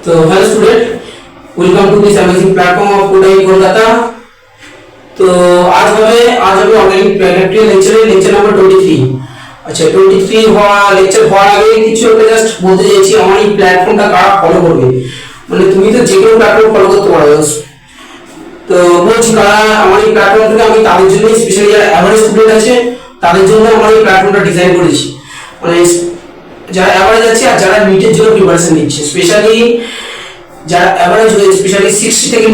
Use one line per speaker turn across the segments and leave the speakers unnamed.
तो hello student, welcome to this amazing platform of today Kolkata. तो आज हमें ऑनलाइन प्रैक्टिकल लेक्चर नंबर 23। আচ্ছা 23 লেকচার হওয়ার আগে কিছু একটা জাস্ট বলতে চাইছি, আমার এই প্ল্যাটফর্মটা কারা ফলো করবে। মানে তুমি তো যে কোনো প্ল্যাটফর্ম ফলো করতে পারো। তো বলছি কারা আমার এই প্ল্যাটফর্মটাকে আমি তাদের জন্য স্পেশালি যারা এভারেজ স্টুডেন্ট আছে তাদের জন্য আমার এই প্ল্যাটফর্মটা ডিজাইন করেছি। মানে যারা এভারেজ আছে আর যারা নিটের জন্য প্রিপারেশন নিচ্ছে, স্পেশালি যারা এভারেজ হয়ে স্পেশালি 60 থেকে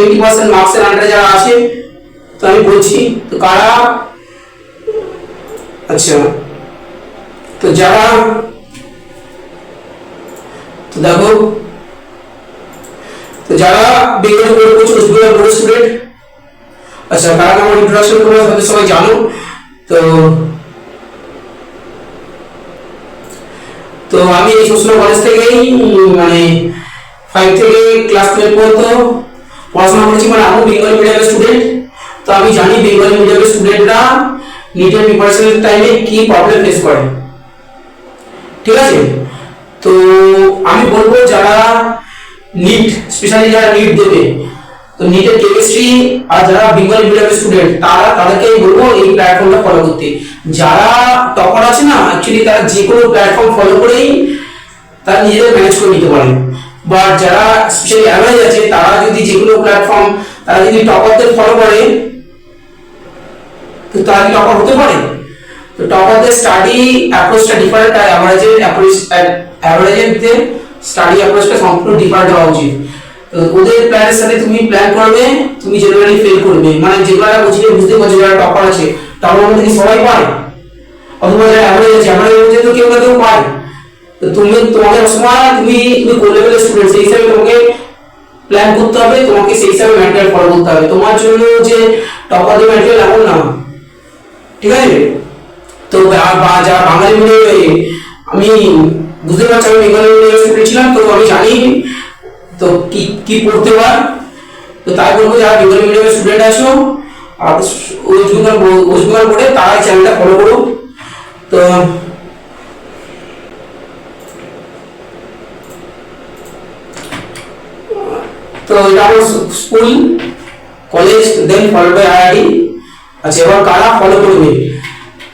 80% মার্কসের আন্ডারে যারা আছে, তো আমি বলছি তো কারা। আচ্ছা তো যারা তো দেখো তো যারা Bengali board coach West Bengal board student, আচ্ছা কারা আমার ইন্ট্রোডাকশন করে সবাই জানো। তো তো আমি এই সোশ্যাল কলেজ থেকেই মানে 5 থেকে ক্লাস 12 পর্যন্ত পড়াশোনা করেছি। মানে আমি বেঙ্গলি মিডিয়ামের স্টুডেন্ট, তো আমি জানি বেঙ্গলি মিডিয়ামের স্টুডেন্টরা নিটের প্রিপারেশনের টাইমে কি প্রবলেম ফেস করে, ঠিক আছে। তো আমি বলবো যারা নিট স্পেশালি যারা নিট দেবে, তো নিটের কেমিস্ট্রি আর যারা বেঙ্গলি মিডিয়ামের স্টুডেন্ট তাদেরকে বলবো এই প্ল্যাটফর্মটা ফলো করতে। যারা টপার আছে না, অ্যাকচুয়ালি তারা যে কোনো প্ল্যাটফর্ম ফলো করেই তারা নিজেদের ম্যানেজ করে নিতে পারে। বাট যারা স্পেশালি অ্যাভারেজ আছে তারা যদি যে কোনো প্ল্যাটফর্ম, তারা যদি টপারদের ফলো করে তো তারা কি টপার হতে পারে? তো টপারদের স্টাডি অ্যাপ্রোচটা ডিফারেন্ট, আর অ্যাভারেজের স্টাডি অ্যাপ্রোচটা সম্পূর্ণ ডিফারেন্ট হওয়া উচিত। ওদের প্ল্যানের সাথে তুমি প্ল্যান করবে, তুমি জেনারেলি ফেল করবে। মানে যেগুলো বুঝতে পারছো যারা টপার আছে, টপার মধ্যে সবাই পায়, অথবা যারা অ্যাভারেজ আছে অ্যাভারেজ মধ্যে তো কেউ না কেউ পায়। তো তোমাকে সময় তুমি কোন লেভেলের স্টুডেন্ট সেই হিসাবে তোমাকে প্ল্যান করতে হবে, তোমাকে সেই হিসাবে ম্যাটেরিয়াল ফলো করতে হবে। তোমার জন্য যে টপার দিয়ে ম্যাটেরিয়াল এমন না, ঠিক আছে। তো যারা বাঙালি মিডিয়ামে, আমি বুঝতে পারছি আমি বেঙ্গলি মিডিয়ামের স্টুডেন্ট ছিলাম, তো আমি জানি তো কি পড়তে হয়। তো তাই বলবো যারা বেঙ্গলি মিডিয়ামের স্টুডেন্ট আছো আর ওয়েস্টবেঙ্গল বোর্ডে, তারা এই চ্যানেলটা ফলো করো। তো এটা আমার school college then followed by IIT. আচ্ছা এবার কারা ফলো করবে,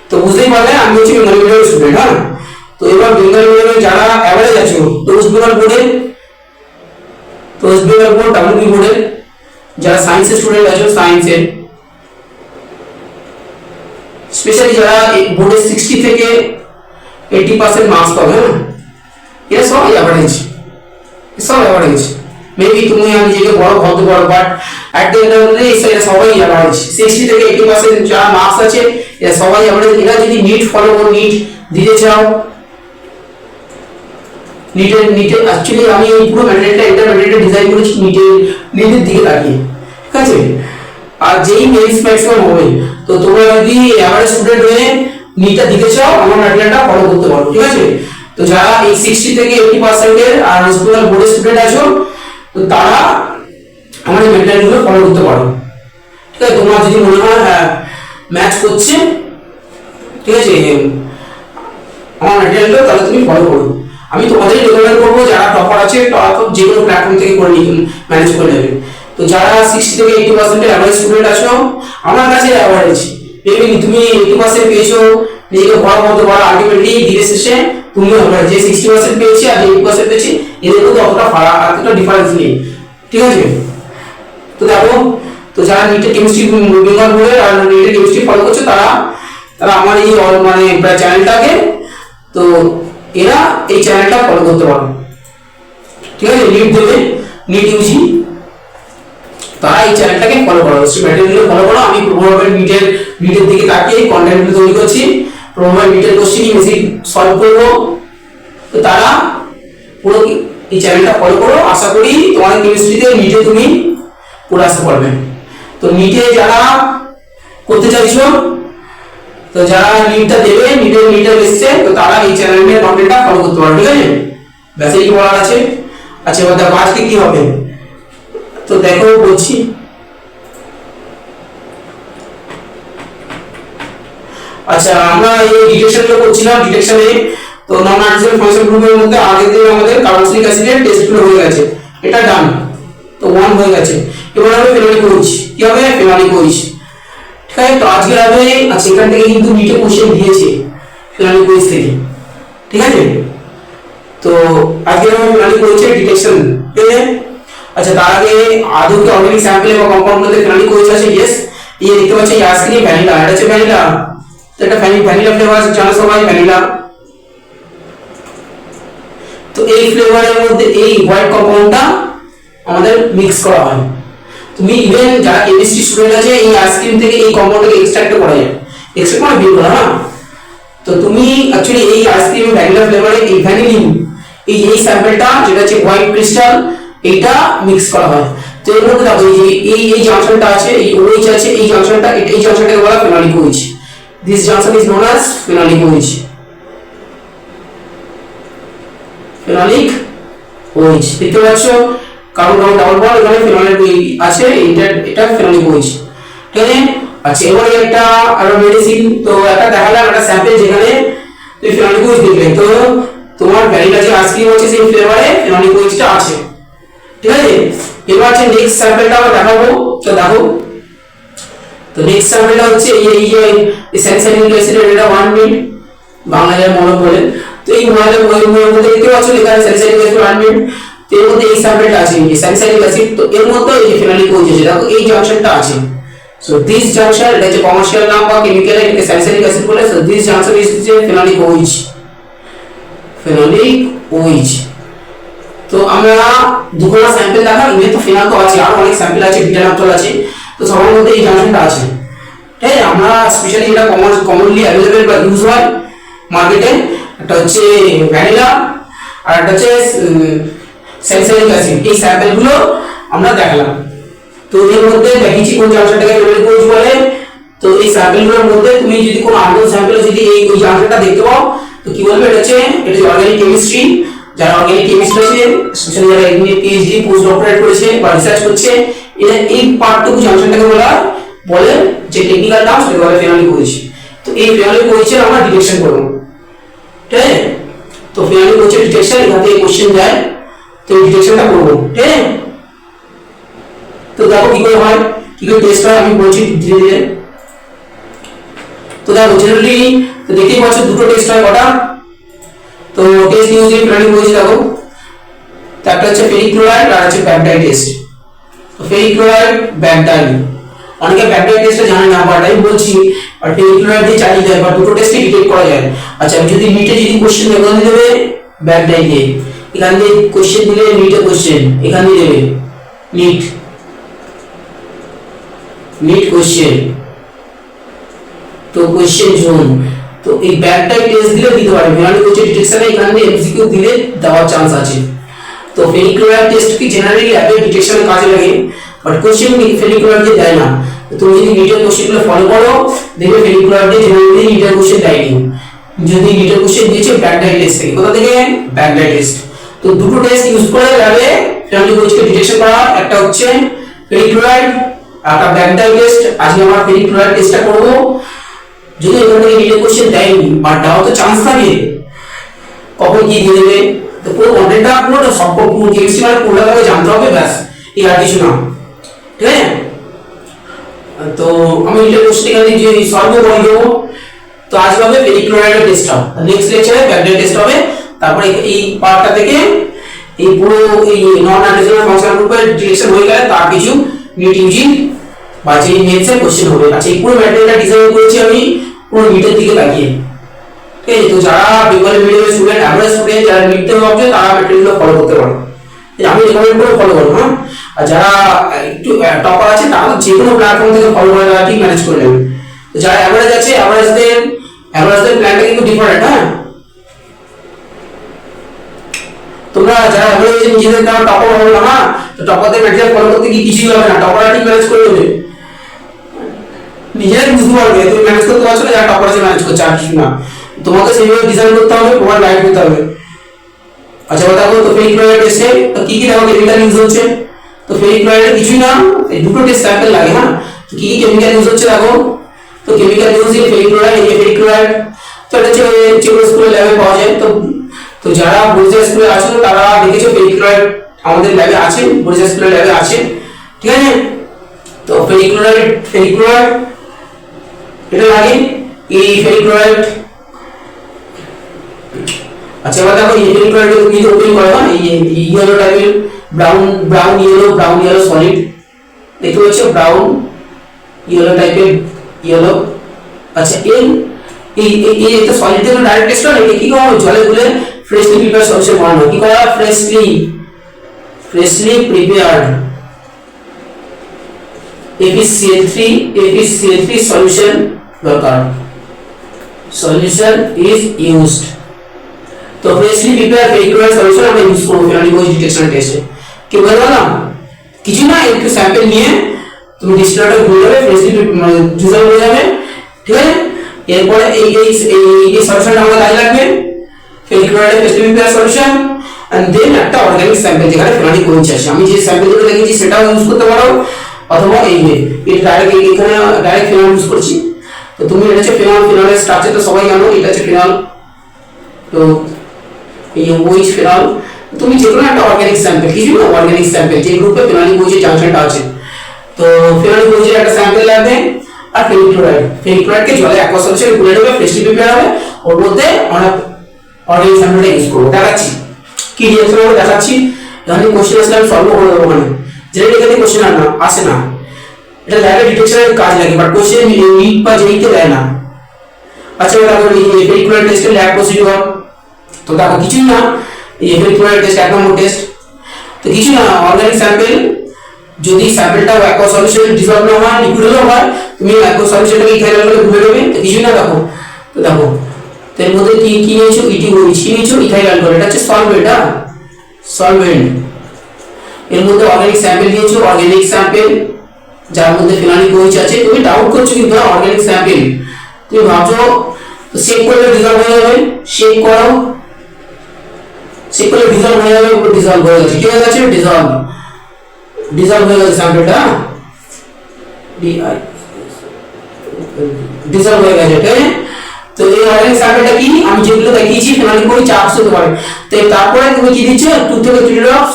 তো বুঝতেই পারলে আমি হচ্ছি বেঙ্গলি মিডিয়ামের স্টুডেন্ট। হ্যাঁ, তো এবার বেঙ্গলি মিডিয়ামে যারা অ্যাভারেজ আছো, তো ওয়েস্টবেঙ্গল বোর্ড ডাব্লিউবি বোর্ডের যারা সায়েন্সের স্টুডেন্ট আছো, সায়েন্সের স্পেশালি যারা বোর্ডে 60 থেকে 80% মার্কস পাবে, হ্যাঁ এরা সবাই অ্যাভারেজ, মেবি তুমি আমি নিজেকে বড় ভাবতে পারো, but at the end of the day এরা সবাই অ্যাভারেজ। 60 থেকে 80% যারা মার্কস আছে এরা সবাই অ্যাভারেজ। এরা যদি নিট ফলো করো, নিট দিতে চাও, নিটে অ্যাকচুয়ালি আমি এই পুরো ম্যাটেরিয়ালটা ডিজাইন করেছি নিটের দিকে তাকিয়ে, ঠিক আছে। আর যেই মেরিটস ম্যাক্সিমাম হবে, তো তোমরা যদি অ্যাভারেজ স্টুডেন্ট হয়ে নিটটা দিতে চাও আমার ম্যাটেরিয়ালটা ফলো করতে পারো, ঠিক আছে। তো যারা এই 60 থেকে 80% এর আর ওয়েস্টবেঙ্গল বোর্ডের স্টুডেন্ট আছো, তো তারা আমার এই ম্যাটেরিয়ালগুলো ফলো করতে পারো, ঠিক আছে। তোমার যদি মনে হয় হ্যাঁ ম্যাচ করছে, ঠিক আছে, আমার ম্যাটেরিয়ালটা, তাহলে তুমি ফলো করো। আমি তোমাদেরই রেকমেন্ড করবো যারা টপার আছে তারা তো যে কোনো প্ল্যাটফর্ম থেকে করে ম্যানেজ করে নেবে। তো যারা 60 থেকে 80% এর অ্যাভারেজ স্টুডেন্ট আছো, আমার কাছে অ্যাভারেজ মেবি তুমি 80% পেয়েছো, নিজেকে বড় বলতে পারো। আলটিমেটলি ধীরে শেষে তুমি অ্যাভারেজ যে 60% পেয়েছি আর 80% পেয়েছি, এদের মধ্যে অতটা ডিফারেন্স নেই, ঠিক আছে। তো দেখো, তো যারা নিটের কেমিস্ট্রি বেঙ্গল বোর্ডে আর নিটের কেমিস্ট্রি ফলো করছে তারা আমার এই মানে চ্যানেলটাকে, তো এরা এই চ্যানেলটা ফলো করতে পারো, ঠিক আছে। নিট দেবে, নিট ইউজি, তারা এই চ্যানেলটাকে ফলো করো, ম্যাটেরিয়ালগুলো ফলো করো। আমি প্রবলেম নিটের দিকে তাকিয়ে কন্টেন্টগুলো তৈরি করছি, প্রবলেম নিটের কোশ্চেনই বেশি সলভ করবো। তো তারা পুরো এই চ্যানেলটা ফলো করো, আশা করি তোমাদের কেমিস্ট্রিতে নিটে তুমি পড়ে আসতে পারবে। তো নিটে যারা করতে চাইছো, তো যারা নিটটা দেবে, নিটের এসছে, তো তারা এই চ্যানেলের কন্টেন্টটা ফলো করতে পারবে, ঠিক আছে। ব্যাস এই বলার আছে। আচ্ছা এবার দেখো আজকে কি হবে, তো দেখো বলছি। আচ্ছা আমরা এই ডিটেকশনগুলো করছিলাম, ডিটেকশনে তো নন নাইট্রোজেন ফাংশন গ্রুপের মধ্যে আগে দিয়ে আমাদের কার্বক্সিলিক অ্যাসিডের টেস্টগুলো হয়ে গেছে, এটা ডান। তো 1 হয়ে গেছে। এবার হবে ফেনোলিক OH, কি হবে ফেনোলিক OH। ঠিক আছে, তো আজকে হবে আচ্ছা এখান থেকে কিন্তু নিটে কোশ্চেন দিয়েছে ফেনোলিক OH থেকে, ঠিক আছে। তো আজকে আমরা ফেনোলিক OH এর ডিটেকশন, ঠিক আছে। আচ্ছা তার আগে আদৌ কি অর্গানিক স্যাম্পলে বা কম্পাউন্ডগুলোতে ফেনোলিক OH আছে? ইয়েস। এই দেখতে পাচ্ছেন এই আইসক্রিম ভ্যানিলা, এটা হচ্ছে ভ্যানিলা, তো এটা ভ্যানিলা ফ্লেভার আছে, জানো সবাই ভ্যানিলা। তো এই ফ্লেভারের মধ্যে এই হোয়াইট কম্পাউন্ডটা আমাদের মিক্স করা হয়। তুমি ইভেন যারা কেমিস্ট্রি স্টুডেন্ট আছে এই আইসক্রিম থেকে এই কম্পাউন্ডটাকে এক্সট্রাক্ট করা যায়, এক্সট্রাক্ট মানে বের করা, হ্যাঁ। তো তুমি অ্যাকচুয়ালি এই আইসক্রিম ভ্যানিলা ফ্লেভারে এই ভ্যানিলিন এই স্যাম্পলটা যেটা হচ্ছে হোয়াইট ক্রিস্টাল এইটা মিক্স করা হয়। তো এর মধ্যে দেখো এই জাংশনটা আছে, এই OH আছে, এই জাংশনটাকে বলা হয় phenolic OH। This junction is known as phenolic OH, phenolic OH। দেখতে পাচ্ছ কার্বন ডাবল বন্ড, এখানে ফেনোলিক আছে, এটা ফেনোলিক OH, ঠিক আছে। আচ্ছা এবারে একটা আরো মেডিসিন, তো একটা দেখালাম একটা স্যাম্পল যেখানে তুমি ফেনোলিক OH দেখলে, তো তোমার ভ্যানিলা যে আইসক্রিম আছে সেই ফ্লেভারে ফেনোলিক OH-টা আছে, ঠিক আছে। এবার আছে নেক্সট স্যাম্পলটা আমরা দেখাবো, তো দেখো। তো নেক্সট স্যাম্পলটা হচ্ছে এই যে স্যালিসাইলিক অ্যাসিডের এটা 1 মিনিট বাংলায় মলম বলেন। তো এই মলমের মধ্যে দেখতে পাচ্ছ লেখা আছে স্যালিসাইলিক অ্যাসিড 1 মিনিট। তো এর মধ্যে এই স্যাম্পলটা আছে এই স্যালিসাইলিক অ্যাসিড, তো এর মধ্যে এই ফেনোলিক OH আছে, দেখো এই জাংশনটা আছে। সো দিস জাংশন, এটা যে কমার্শিয়াল নাম বা কেমিক্যাল এটাকে স্যালিসাইলিক অ্যাসিড বলে। So this junction is phenolic OH, phenolic OH। তো আমরা দুটো স্যাম্পল দেখা, ইমে তো ফেনল তো আছে, আর অনেক স্যাম্পল আছে, বিটানাফথল আছে, তো সবার মধ্যে এই জাংশনটা আছে, ঠিক আছে। আমরা স্পেশালি যেটা কমনলি অ্যাভেলেবল বা ইউজ হয় মার্কেটে, একটা হচ্ছে ভ্যানিলা আর একটা হচ্ছে স্যালিসাইলিক অ্যাসিড, এই স্যাম্পলগুলো আমরা দেখালাম। তো এর মধ্যে দেখিয়েছি কোন জাংশনটাকে ফেনোলিক OH বলে। তো এই স্যাম্পলগুলোর মধ্যে তুমি যদি কোনো আননোন স্যাম্পলে যদি এই জাংশনটা দেখতে পাও, তো কি বলবে এটা হচ্ছে অর্গানিক কেমিস্ট্রি। যারা অর্গানিক কেমিস্ট্রি আছে, স্পেশালি যারা এমনি PhD পোস্ট ডক্টরেট করেছে বা রিসার্চ করছে, এটা এই পার্টটুকু জাংশনটাকে বলে যে টেকনিক্যাল টার্ম সেটা বলে ফেনোলিক OH। তো এই ফেনোলিক OH এর আমরা ডিটেকশন করব, ঠিক আছে। তো ফেনোলিক OH এর ডিটেকশন এখান থেকে কোশ্চেন যায়, তো এই ডিটেকশনটা করব, ঠিক আছে। তো দেখো কি করে হয়, কি করে টেস্ট হয় আমি বলছি ধীরে ধীরে। তো দেখো জেনারেলি তো দেখতেই পাচ্ছ দুটো টেস্ট হয়, কটা তো test use in phenolic OH দেখো। তো একটা হচ্ছে ফেরিক ক্লোরাইড আর হচ্ছে প্যাপটাইড টেস্ট। তো ফেরিক ক্লোরাইড ব্যাকটাইড, অনেকে প্যাপটাইড টেস্টটা জানে না, বাট আমি বলছি আর ফেরিক ক্লোরাইড দিয়ে চালিয়ে যায়, বা দুটো টেস্টে ডিটেক্ট করা যায়। আচ্ছা আমি যদি নিটে যদি কোশ্চেন এখান দিয়ে দেবে ব্যাকটাইড দিয়ে, এখান দিয়ে কোশ্চেন দিলে নিটে কোশ্চেন এখান দিয়ে দেবে নিট কোশ্চেন, তো কোশ্চেন জোন। তো এই ব্যাকটাইড টেস্ট দিলে দিতে পারে, ফেনোলিক OH ডিটেকশনে এখান দিয়ে MCQ দিলে দেওয়ার চান্স আছে। তো ফেরিক ক্লোরাইড টেস্ট কি জেনারেলি ল্যাবে ডিটেকশনে কাজে লাগে, বাট কোশ্চেন ফেরিক ক্লোরাইড দিয়ে দেয় না। তো তুমি যদি নিটের কোশ্চেনগুলো ফলো করো দেখবে ফেরিক ক্লোরাইড দিয়ে জেনারেলি নিটের কোশ্চেন দেয়নি। যদি নিটের কোশ্চেন দিয়েছে ব্যাকটাইড টেস্ট থেকে, কোথা থেকে ব্যাকটাইড টেস্ট। তো দুটো টেস্ট ইউজ করে ল্যাবে ফেনোলিক OH কে ডিটেকশন করা, একটা হচ্ছে ফেরিক ক্লোরাইড আর একটা ব্যাকটাইড টেস্ট। আজকে আমরা ফেরিক ক্লোরাইড টেস্টটা করব। যদি এখান থেকে নিটের কোশ্চেন দেয়নি, বাট দেওয়ার তো চান্স থাকে, কখন কি দিয়ে দেবে, তো পুরো কন্টেন্টটা পুরোটা সম্পূর্ণ কেমিস্ট্রি মানে পুরোটাকে জানতে হবে, ব্যাস, এই আর কিছু না, ঠিক আছে। তো আমি নিটের কোশ্চেন এখান থেকে যে সলভ করে দেবো। তো আজ হবে ফেরিক ক্লোরাইডের টেস্ট হবে, নেক্সট লেকচারে ব্যাকটাইড টেস্ট হবে। তারপরে এই পার্টটা থেকে এই পুরো এই নন নাইট্রোজেনাস ফাংশনাল গ্রুপের ডিটেকশন হয়ে গেলে তার কিছু নিট ইউজিং বা যে মেথডসের কোশ্চেন হবে। আচ্ছা এই পুরো ম্যাটেরিয়ালটা ডিজাইন করেছি আমি পুরো নিটের দিকে তাকিয়ে, ঠিক আছে। তো যারা বেঙ্গলি মিডিয়ামের স্টুডেন্ট, অ্যাভারেজ স্টুডেন্ট যারা নিটে ভাবছে তারা ম্যাটেরিয়ালগুলো ফলো করতে পারো, আমি রেকমেন্ড করে ফলো করবো, হ্যাঁ। আর যারা একটু টপার আছে তারা যে কোনো প্ল্যাটফর্ম থেকে ফলো করে তারা ঠিক ম্যানেজ করে নেবে। তো যারা অ্যাভারেজ আছে অ্যাভারেজদের প্ল্যানটা কিন্তু ডিফারেন্ট, হ্যাঁ। তোমরা যারা অ্যাভারেজ নিজেদের তারা টপার হবে না, হ্যাঁ। তো টপারদের ম্যাটেরিয়াল ফলো করতে কি কিছুই হবে না, টপাররা ঠিক ম্যানেজ করে নেবে, নিজেরাই বুঝতে পারবে তুমি ম্যানেজ করতে পারছো না, যারা টপার আছে ম্যানেজ করছে, আর কিছু না। তোমাকে সেইভাবে ডিজাইন করতে হবে, তোমার গাইড করতে হবে। আচ্ছা দেখো তো ফেরিক ক্লোরাইড টেস্টে তো কি কি দেখো কেমিক্যাল ইউজ হচ্ছে। তো ফেরিক ক্লোরাইডের কিছুই না, এই দুটো টেস্ট স্যাম্পল লাগে, হ্যাঁ। তো কি কি কেমিক্যাল ইউজ হচ্ছে দেখো। তো chemical use in ferric chloride, এই ফেরিক ক্লোরাইড তো এটা যেগুলো স্কুলে ল্যাবে পাওয়া যায়। তো তো যারা বরিশাল স্কুলে আছো তারা দেখেছো ফেরিক্লোরাইড আমাদের ল্যাবে আছে, বরিশাল স্কুলের ল্যাবে আছে, ঠিক আছে। তো ফেরিক্লোরাইড এটা লাগে এই ফেরিক্লোরাইড। আচ্ছা এবার দেখো এই ফেরিক্লোরাইড কি ওপেন করে না, এই ইয়েলো টাইপের ব্রাউন ইয়েলো সলিড দেখতে পাচ্ছ, ব্রাউন ইয়েলো টাইপের ইয়েলো। আচ্ছা এই এটা সলিড থেকে ডাইরেক্ট টেস্ট করে কি করা হয়, জলে গুলে ফ্রেশলি প্রিপেয়ার সলিউশন বানানো। কি করা হয়, ফ্রেশলি প্রিপেয়ার্ড FeCl3 সলিউশন দরকার, সলিউশন ইজ ইউজড। তো ফ্রেশলি প্রিপেয়ার ফেরিক্লোরাইড সলিউশন আমরা ইউজ করব ফেনালিক ওয়েজ ডিটেকশন টেস্টে। কি বলবো না কিছু না, একটু স্যাম্পল নিয়ে তুমি ডিস্টিলারটা ঘুরে যাবে, ফ্রেশলি ডিজাইন হয়ে যাবে, ঠিক আছে। এরপরে এই সলিউশনটা আমাদের কাজে লাগবে, ferric chloride freshly prepare solution and then একটা অর্গানিক স্যাম্পল যেখানে ফেনালিক ওয়েজ আছে। আমি যে স্যাম্পলগুলো দেখেছি সেটাও ইউজ করতে পারো, অথবা এই ডাইরেক্ট এখানে ডাইরেক্ট ফেনাল ইউজ করছি। তো তুমি এটা হচ্ছে ফেনালের স্ট্রাকচার তো সবাই জানো, এটা হচ্ছে ফেনাল। তো এই ওইচ ফেনাল, তুমি যে কোনো একটা অর্গানিক স্যাম্পল, কিছু না অর্গানিক স্যাম্পল যে গ্রুপে ফেনালিক ওইচের জাংশনটা আছে, তো ফেনালিক ওইচের একটা স্যাম্পল লাগবে। আর ফেরিক্লোরাইডকে জলে অ্যাকোয়াস সলিউশনে গুলে নেবে, ফ্রেশলি প্রিপেয়ার হবে, ওর মধ্যে আমরা অর্গানিক স্যাম্পলটা ইউজ করব। দেখাচ্ছি কি রিঅ্যাকশন হবে, দেখাচ্ছি। এখানে কোশ্চেন আসলে আমি সলভ করে দেবো, মানে যেটা এখানে কোশ্চেন আসে না, এটা ল্যাবে ডিটেকশনের কাজ লাগে, বাট কোশ্চেন নিট বা জেইতে দেয় না। আচ্ছা দেখো এই ফেরিক্লোরাইড টেস্টের ল্যাব প্রসিডিউর, তো দেখো কিছু না, এই ফেরিক্লোরাইড টেস্ট এক নম্বর টেস্ট। তো কিছু না, অর্গানিক স্যাম্পল যদি স্যাম্পলটা অ্যাকোয়াস সলিউশনে ডিসলভ না হয়, লিকুইড হলেও হয়, তুমি অ্যাকোয়াস সলিউশনটাকে ইথাইল করে ঘুরে দেবে। তো কিছু না, দেখো তো দেখো এর মধ্যে কি কি নিয়েছো, ইটিওইচ কি নিয়েছো, ইথাইল অ্যালকোহল, এটা হচ্ছে সলভেন্ট, সলভেন্ট। এর মধ্যে অর্গানিক স্যাম্পল নিয়েছো, অর্গানিক স্যাম্পল যার মধ্যে ফেনালিক ওইচ আছে। তুমি ডাউট করছো কিন্তু অর্গানিক স্যাম্পল, তুমি ভাবছো চেক করলে ডিসলভ হয়ে যাবে, চেক করো, চেক করলে ডিসলভ হয়ে যাবে, উপর ডিসলভ হয়ে গেছে, কি হয়ে গেছে, ডিসলভ হয়ে গেছে স্যাম্পলটা, ডিসলভ হয়ে গেছে, ঠিক আছে। তো এই অর্গানিক স্যাম্পলটা কি, আমি যেগুলো দেখিয়েছি ফেনালিক ওইচ চার্জ হতে পারে। তো তারপরে তুমি কি দিচ্ছ, 2 থেকে 3 ড্রপস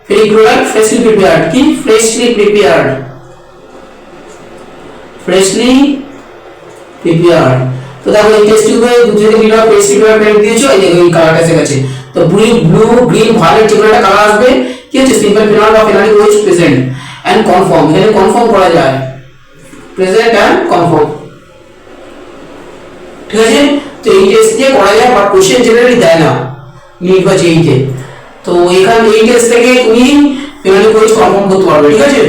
ফেরিক্লোরাইড ফ্রেশলি প্রিপেয়ার্ড, কি ফ্রেশলি প্রিপেয়ার্ড, ফ্রেশলি প্রিপেয়ার্ড। তো দেখো এই টেস্ট টিউবে 2 থেকে 3 ড্রপ ফ্রেশলি প্রিপেয়ার্ড দিয়েছো, এই দেখো এই কালারটা এসে গেছে। তো ব্লু গ্রিন ভায়োলেট যেগুলো একটা কালার আসবে, কি হচ্ছে, সিম্পল ফেনল বা ফেনালিক ওইচ প্রেজেন্ট এন্ড কনফার্ম, এখানে কনফার্ম করা যায়, প্রেজেন্ট এন্ড কনফার্ম, ঠিক আছে। তো এই টেস্ট দিয়ে করা যায়, বাট কোশ্চেন জেনারেলি দেয় না নিট বা জেইতে। তো এখানে এই টেস্ট থেকে তুমি ফেনালিক ওইচ কনফার্ম করতে পারবে, ঠিক আছে।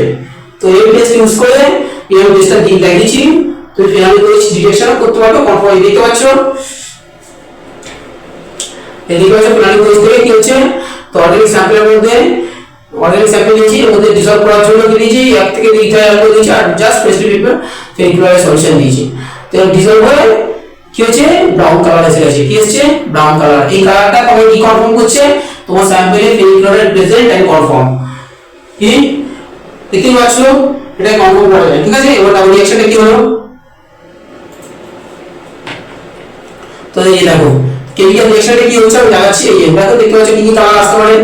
তো এই টেস্ট ইউজ করে এই টেস্টটা দিন দেখিয়েছি, তুমি ফেনালিক ওইচ ডিটেকশন করতে পারবে, কনফার্ম। দেখতে পাচ্ছ এদিকে হচ্ছে ফেনালিক ওইচ থেকে কি হচ্ছে, তো অর্গানিক স্যাম্পলের মধ্যে অর্গানিক স্যাম্পল নিয়েছি, এর মধ্যে ডিসলভ করার জন্য কি দিয়েছি, 1 থেকে 2 ইথাইল অ্যালকোহল দিয়েছি, আর জাস্ট ফ্রেশলি প্রিপেয়ার্ড ফেরিক্লোরাইড সলিউশন দিয়েছি। তো ডিসলভ হয়ে কি হচ্ছে, ব্রাউন কালার এসে গেছে, কি এসেছে, ব্রাউন কালার। এই কালারটা তোমাকে কি কনফার্ম করছে, তোমার স্যাম্পলে ফেরিক্লোরাইড প্রেজেন্ট এন্ড কনফার্ম, কি দেখতে পাচ্ছ, এটা কনফার্ম করা যায়, ঠিক আছে। এবার ডাবল রিঅ্যাকশনটা কি হলো, তো এই দেখো কেমিক্যাল রিঅ্যাকশনটা কি হচ্ছে আমি দেখাচ্ছি। এই দেখো দেখতে পাচ্ছ কি কি কালার আসতে পারে,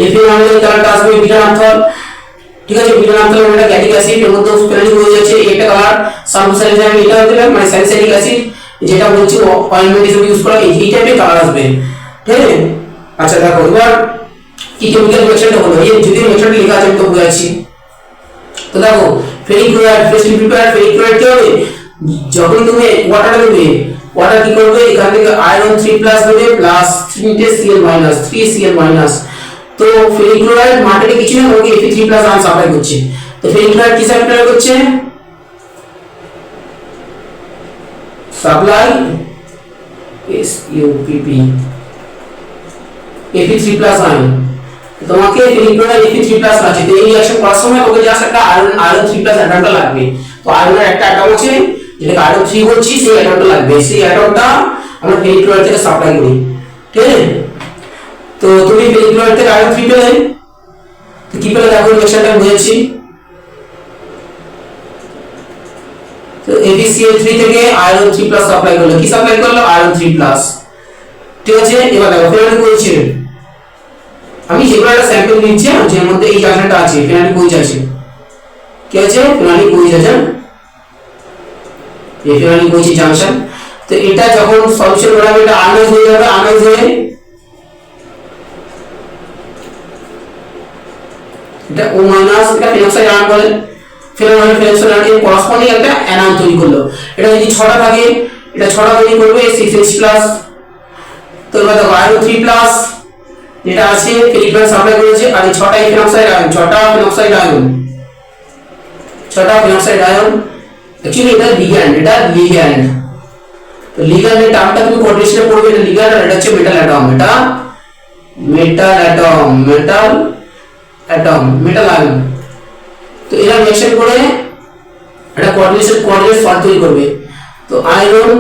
এফিন আমাদের কালারটা আসবে বিটা নাফথল, ঠিক আছে। বিটা নাফথল এটা গ্যালিক অ্যাসিড, এর মধ্যে ফেনালিক হয়ে যাচ্ছে, এই একটা কালার সালফোসাইলিক এটা হতে পারে, মানে স্যালিসাইলিক অ্যাসিড যেটা বলছি অয়েন্টমেন্ট হিসেবে ইউজ করা, এই টাইপের কালার আসবে, ঠিক আছে। আচ্ছা দেখো এবার কি কেমিক্যাল রিঅ্যাকশনটা হলো, এই যদি রিঅ্যাকশনটা লেখা আছে আমি তো বুঝাচ্ছি। তো দেখো ফেরিক্লোরাইড ফ্রেশলি প্রিপেয়ার্ড ফেরিক্লোরাইড কি হবে, যখন তুমি ওয়াটারটা দেবে, ওয়াটার কি করবে, এখান থেকে আয়রন 3+ দেবে প্লাস 3Cl-, তো ফেরিক্লোরাইড মার্কেটে কিছু না, ওকে Fe3+ আয়ন সাপ্লাই করছে। তো ফেরিক্লোরাইড কি সাপ্লাই করছে, সাপ্লাই SUPP Fe3+ আয়ন। তোমাকে ফেরিক্লোরাইড Fe3+ আছে, তো এই রিঅ্যাকশন করার সময় ওকে জাস্ট একটা আয়রন 3+ অ্যাটমটা লাগবে। তো আয়রনের একটা অ্যাটম আছে যেটাকে আয়রন 3 বলছি, সেই অ্যাটমটা লাগবে, সেই অ্যাটমটা আমরা ফেরিক্লোরাইড থেকে সাপ্লাই করি, ঠিক আছে। তো তুমি ফেরিক্লোরাইড থেকে আয়রন 3 পেলে, তো কি পেলে দেখো রিঅ্যাকশনটা বুঝাচ্ছি। তো AbCl3 থেকে আয়রন 3+ সাপ্লাই করলো, কি সাপ্লাই করলো? আয়রন 3+। ঠিক আছে, এবার দেখো ফেরানি কোইফিশিয়েন্ট, আমি যেগুলো একটা স্যাম্পল নিচ্ছি যার মধ্যে এই জায়গাটা আছে ফেরানি কোইফিশিয়েন্ট আছে, কি আছে? ফেরানি কোইফিশিয়েন্ট, এই ফেরানি কোইফিশিয়েন্ট জাংশন। তো এটা যখন সলিউশন করা হবে এটা আয়নাইজ হয়ে যাবে, আয়নাইজ হয়ে এটা O- এটা ফেনক্সাইড আয়ন বলে, ফেনক্সাইড আয়ন এর করেসপন্ডিং একটা অ্যানায়ন তৈরি করলো। এটা যদি 6টা থাকে, এটা 6টা তৈরি করবে 6H+। তো এবার দেখো আয়রন 3+ যেটা আছে ফেরিক সাপ্লাই করেছে, আর এই 6টা ফেনক্সাইড আয়ন, 6টা ফেনক্সাইড আয়ন, 6টা ফেনক্সাইড আয়ন। অ্যাকচুয়ালি এটা লিগ্যান্ড, এটা লিগ্যান্ড। তো লিগ্যান্ডের টার্মটা তুমি কোঅর্ডিনেশনে পড়বে, এটা লিগ্যান্ড আর এটা হচ্ছে মেটাল অ্যাটম, এটা metal atom, metal atom, metal ion. তো এরা রিঅ্যাকশন করে এটা কোঅর্ডিনেট সল্ট তৈরি করবে। তো আয়রন,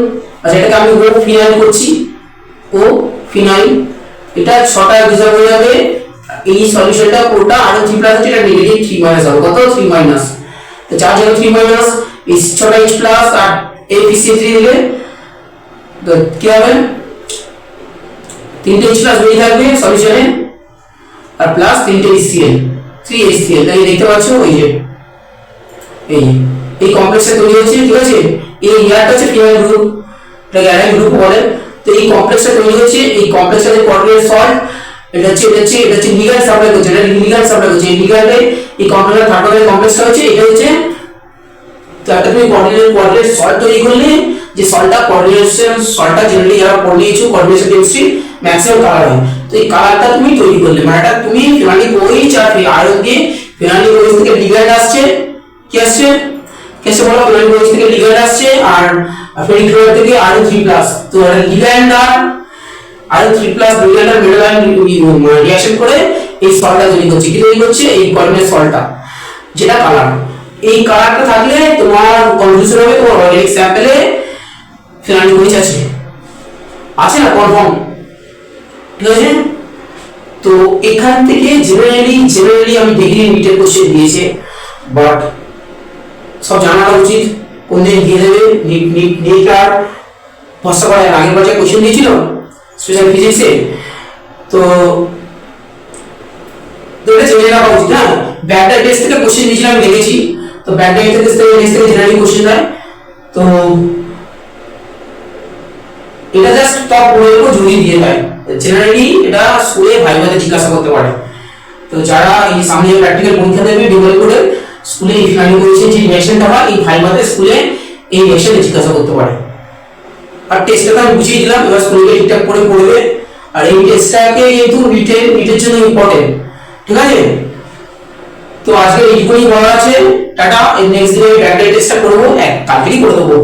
আচ্ছা এটাকে আমি ও ফিনাইল করছি, ও ফিনাইল, এটা 6টা ডিসলভ হয়ে যাবে। এই সলিউশনটা পুরোটা আয়রন 3+ আছে, এটা নেগেটিভ 3- হবে, কত? 3-। তো চার্জ হলো 3- এই 6টা H+ আর AbCl3 দিলে তো কি হবে? 3টে H+ বেরিয়ে থাকবে সলিউশনে, আর প্লাস 3টে HCl, 3HCl। তাই দেখতে পাচ্ছ ওই যে এই কমপ্লেক্সে তৈরি হচ্ছে, ঠিক আছে? এই ইয়ারটা হচ্ছে ফিনাইল গ্রুপ, এটাকে অ্যারাইন গ্রুপ বলে। তো এই কমপ্লেক্সটা তৈরি হচ্ছে, এই কমপ্লেক্সের কোঅর্ডিনেট সল্ট এটা হচ্ছে লিগ্যান্ড সাপ্লাই করছে, এটা লিগ্যান্ড সাপ্লাই করছে। এই লিগ্যান্ডে এই কমপ্লেক্সের থার্ড কমপ্লেক্সটা হচ্ছে, এটা হচ্ছে তো একটা তুমি কোঅর্ডিনেট সল্ট তৈরি করলে, যে সল্টটা কোঅর্ডিনেশন সল্টটা জেনারেলি যারা পড়িয়েছো কোঅর্ডিনেশন কেমিস্ট্রি ম্যাক্সিমাম কালার হয়। তো এই কালারটা তুমি তৈরি করলে, মানে এটা তুমি ফেরানিক ওইচ আর আয়রন দিয়ে, ফেরানিক ওইচ থেকে লিগ্যান্ড আসছে, কি আসছে? কেসে বলো, ফেরানিক ওইচ থেকে লিগ্যান্ড আসছে, আর ফেরিক ক্লোরাইড থেকে আয়রন 3+। তো লিগ্যান্ড আর আয়রন 3+ লিগ্যান্ড আর মেটাল আয়ন রিঅ্যাকশন করে এই সল্টটা তৈরি করছে, কি তৈরি করছে? এই কোঅর্ডিনেট সল্টটা, যেটা কালার। এই কালারটা থাকলে তোমার কনক্লুশন হবে তোমার অর্গানিক স্যাম্পলে ফেরানিক ওইচ আছে, আছে না? কনফার্ম, ঠিক আছে? তো এখান থেকে জেনারেলি আমি ডিগ্রি নিটের কোশ্চেন দিয়েছে, বাট সব জানাটা উচিত কোন দিন দিয়ে দেবে। নিট আর ভরসা করার আগের বছর কোশ্চেন দিয়েছিল স্পেশাল ফিজিক্সে, তো এটা জেনে রাখা উচিত। হ্যাঁ, ব্যাকডাই টেস্ট থেকে কোশ্চেন দিয়েছিলাম, আমি দেখেছি। তো ব্যাকডাই টেস্ট থেকে জেনারেলি কোশ্চেন দেয়। তো এটা জাস্ট টপ পড়ের উপর জুড়ি দিয়ে দেয়, জেনারেলি এটা স্কুলে ভাইভাতে জিজ্ঞাসা করতে পারে। তো যারা এই সামনে প্র্যাকটিক্যাল পরীক্ষা দেবে ডিগ্রি করে, স্কুলে এই ফিনাইল কোইফিশিয়েন্ট যে রিঅ্যাকশনটা হয় এই ভাইভাতে স্কুলে এই রিঅ্যাকশনে জিজ্ঞাসা করতে পারে। আর টেস্টটা আমি বুঝিয়ে দিলাম, এবার স্কুলে ঠিকঠাক করে পড়বে। আর এই টেস্টটাকে কিন্তু নিটের জন্য ইম্পর্টেন্ট, ঠিক আছে? তো আজকে এইটুকুই বলা আছে, টাটা। এই নেক্সট দিনে ব্যাকডাই টেস্টটা করবো, কালকেই করে দেবো।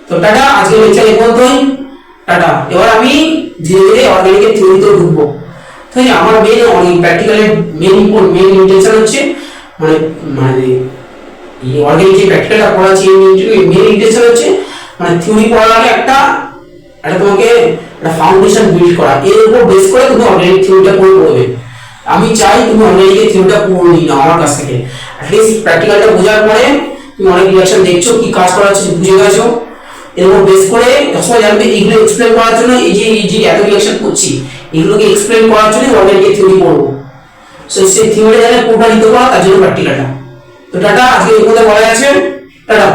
তো টাটা, আজকে লেকচার এই পর্যন্তই, টাটা। এবার আমি ধীরে ধীরে অর্গানিকের থিওরিতে ঢুকবো। ঠিক আছে, আমার মেন প্র্যাকটিক্যালের মেন ইন্টেনশন হচ্ছে মানে মানে এই অর্গানিক যে প্র্যাকটিক্যালটা পড়াচ্ছি মেন ইন্টেনশন হচ্ছে মানে থিওরি পড়ার আগে একটা তোমাকে একটা ফাউন্ডেশন বিল্ড করা, এর উপর বেস করে তুমি অর্গানিক থিওরিটা পড়বে। আমি চাই তুমি অর্গানিকের থিওরিটা পড়ে নাও আমার কাছ থেকে, অ্যাটলিস্ট প্র্যাকটিক্যালটা বোঝার পরে তুমি অনেক রিঅ্যাকশন দেখছো, কি কাজ করা হচ্ছে বুঝে গেছো। এর উপর বেস করে সবাই জানবে এইগুলো এক্সপ্লেন করার জন্য, এই যে এত রিঅ্যাকশন করছি এগুলোকে এক্সপ্লেন করার জন্য অর্গানিকের থিওরি পড়বো। সো সেই থিওরিটা জানে পুরোটা নিতে পারো, তার জন্য প্র্যাকটিক্যালটা। তো টাটা, আজকে এই কথা বলা আছে, টাটা।